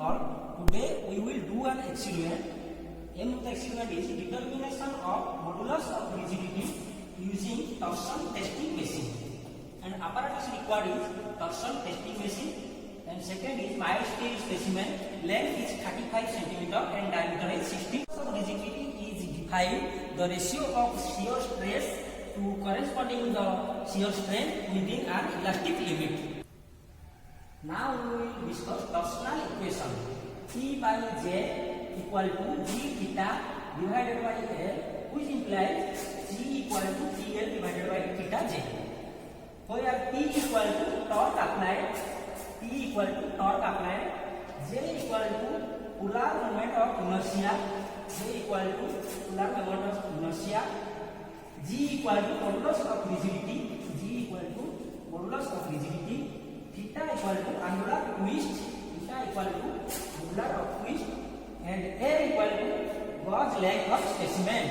all. Today we will do an experiment. Aim of the experiment is determination of modulus of rigidity using torsion testing machine. And apparatus required is torsion testing machine. And second is mild steel specimen. Length is 35 cm and diameter is 60. Of rigidity is defined the ratio of shear stress to corresponding the shear strain within an elastic limit. Now we will discuss torsional equation. T by J equal to G theta divided by L, which implies G equal to TL divided by theta J. Where T equal to torque applied, J equal to polar moment of inertia, G equal to modulus of rigidity, theta equal to angular twist, and A equal to gauge length of specimen.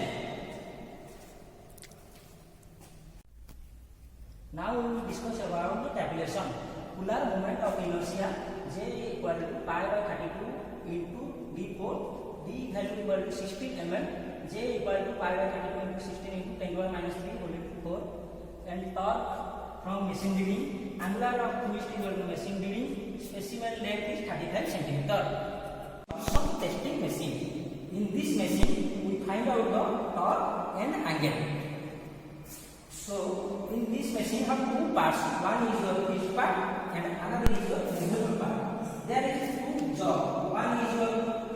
Now we will discuss about the tabulation. Polar moment of inertia, J equal to pi by 32 into D4, D value equal to 16 mm, J equal to pi by 32 into 16 into 10 to the minus 3 whole to 4, and torque from machine reading, angular of twist equal to machine reading, specimen length is 35 cm. Torsion testing machine. In this machine, we find out the torque and angle. So, in this machine have two parts. One is the pitch part and another is the removal part. There is two jaws. One is the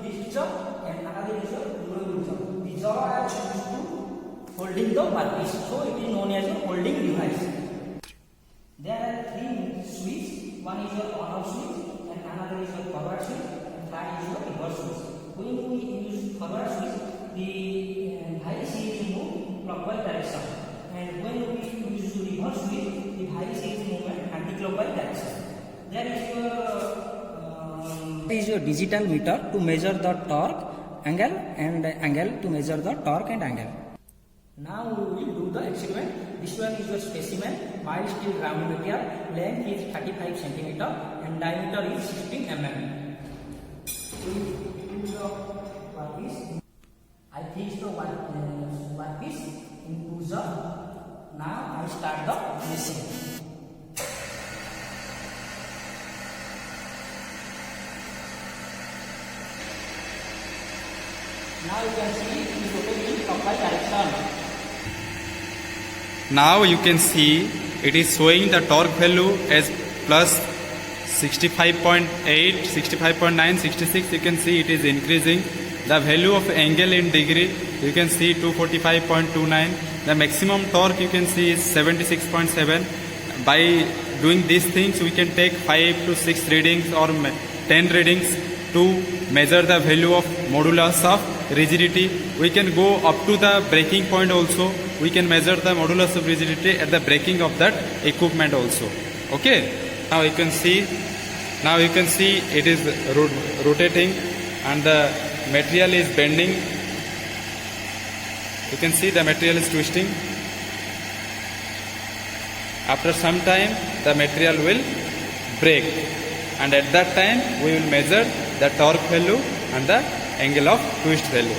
pitch jaw and another is the removal jaw. The jaw are used to holding the workpiece. So, it is known as a holding device. There are three switches. One is the on-off switch and another is the forward switch and third is the reverse switch. When we use forward switch, the vice is moved clockwise direction. And when we use reverse switch, the vice is movement anti-clockwise direction. There is a digital meter to measure the torque angle and angle to measure the torque and angle. Now we will do the experiment. This one is the specimen, mild steel round material. Length is 35 cm and diameter is 16 mm. We use the workpiece. I fix the workpiece into the. Now I start the machine. Now you can see it is rotating in clockwise direction. Now you can see it is showing the torque value as plus 65.8, 65.9, 66. You can see it is increasing. The value of angle in degree, you can see 245.29. The maximum torque you can see is 76.7. By doing these things, we can take 5 to 6 readings or 10 readings to measure the value of modulus of rigidity. We can go up to the breaking point also. We can measure the modulus of rigidity at the breaking of that equipment also. Okay. Now you can see it is rotating and the material is bending. You can see the material is twisting. After some time, the material will break, and at that time we will measure the torque value and the angle of twist value.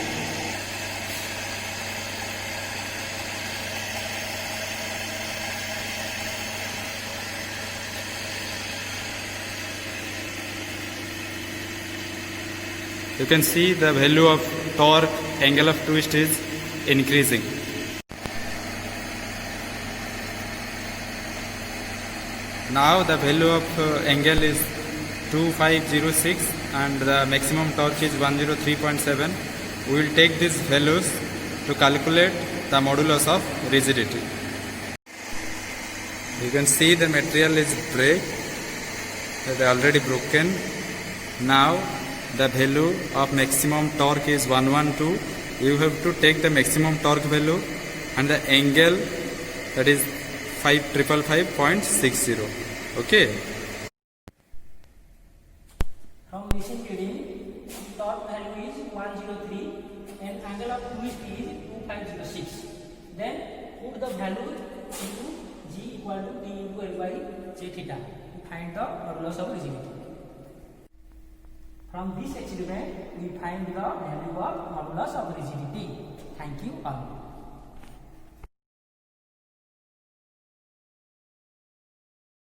You can see the value of torque, angle of twist is increasing. Now the value of angle is 2506 and the maximum torque is 103.7. We will take these values to calculate the modulus of rigidity. You can see the material is break. It is already broken. Now the value of maximum torque is 112. You have to take the maximum torque value and the angle, that is 555.60. Okay. From machine reading, torque value is 103 and angle of twist is 2506. Then put the value into G equal to T into L by J theta to find the modulus of rigidity. From From this experiment, we find the value of modulus of rigidity. Thank you all.